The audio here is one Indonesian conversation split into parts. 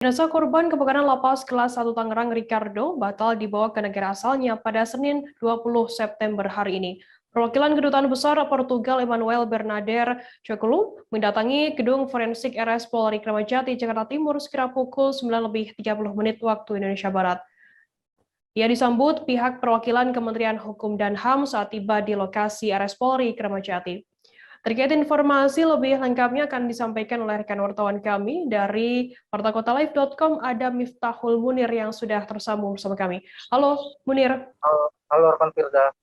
Jenazah korban kebakaran lapas kelas 1 Tangerang Ricardo batal dibawa ke negara asalnya pada Senin 20 September hari ini. Perwakilan Kedutaan Besar Portugal Emmanuel Bernader Jokowi mendatangi gedung forensik RS Polri Kramat Jati, Jakarta Timur sekira pukul 9:30 waktu Indonesia Barat. Ia disambut pihak perwakilan Kementerian Hukum dan HAM saat tiba di lokasi RS Polri Kramat Jati. Terkait informasi lebih lengkapnya akan disampaikan oleh rekan wartawan kami dari wartakotalive.com, ada Miftahul Munir yang sudah tersambung bersama kami. Halo Munir. Halo rekan Firda.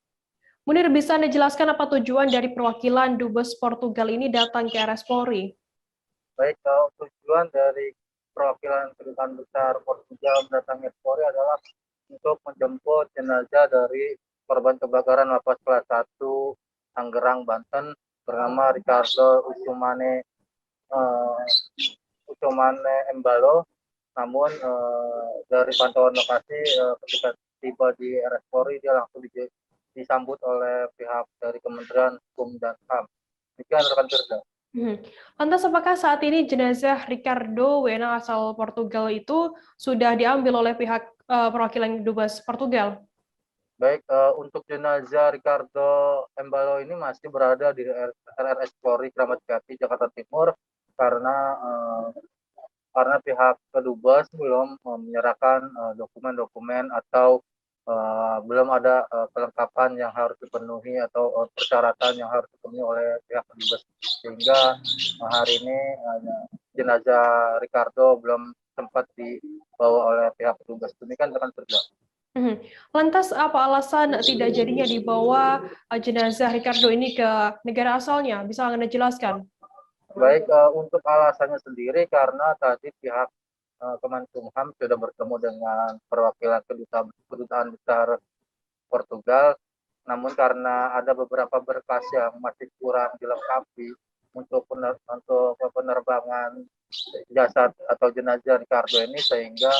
Munir, bisa Anda jelaskan apa tujuan dari perwakilan Dubes Portugal ini datang ke RS Polri? Baik, tujuan dari perwakilan Kedutaan Besar Portugal mendatangi Polri adalah untuk menjemput jenazah dari korban kebakaran lapas kelas 1 Tangerang, Banten bernama Ricardo Ucumane Embalo. Namun dari pantauan lokasi ketika tiba di RS Polri dia langsung disambut oleh pihak dari Kementerian Hukum dan HAM. Demikian rekan Firda. Lantas apakah saat ini jenazah Ricardo WNA asal Portugal itu sudah diambil oleh pihak perwakilan Dubes Portugal? Baik, untuk jenazah Ricardo Embalo ini masih berada di RRS Polri Kramat Jati, Jakarta Timur karena pihak kedubes belum menyerahkan dokumen-dokumen atau belum ada kelengkapan yang harus dipenuhi atau persyaratan yang harus dipenuhi oleh pihak kedubes, sehingga hari ini jenazah Ricardo belum sempat dibawa oleh pihak kedubes. Demikian rekan kerja. Lantas apa alasan tidak jadinya dibawa jenazah Ricardo ini ke negara asalnya? Bisa Anda jelaskan? Baik, untuk alasannya sendiri karena tadi pihak Kemenkumham sudah bertemu dengan perwakilan kedutaan besar Portugal, namun karena ada beberapa berkas yang masih kurang dilengkapi untuk penerbangan jasad atau jenazah Ricardo ini, sehingga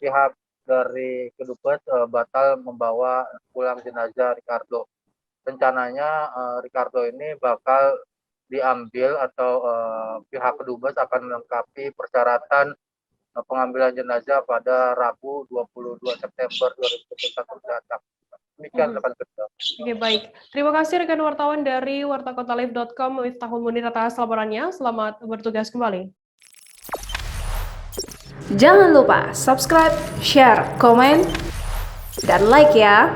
pihak dari kedubes batal membawa pulang jenazah Ricardo. Rencananya Ricardo ini bakal diambil atau pihak kedubes akan melengkapi persyaratan pengambilan jenazah pada Rabu 22 September 2021 mendatang. Demikian rekan kerja. Oke, baik. Terima kasih rekan wartawan dari wartakotalive.com Miftahul Munir atas laporannya. Selamat bertugas kembali. Jangan lupa subscribe, share, komen, dan like ya.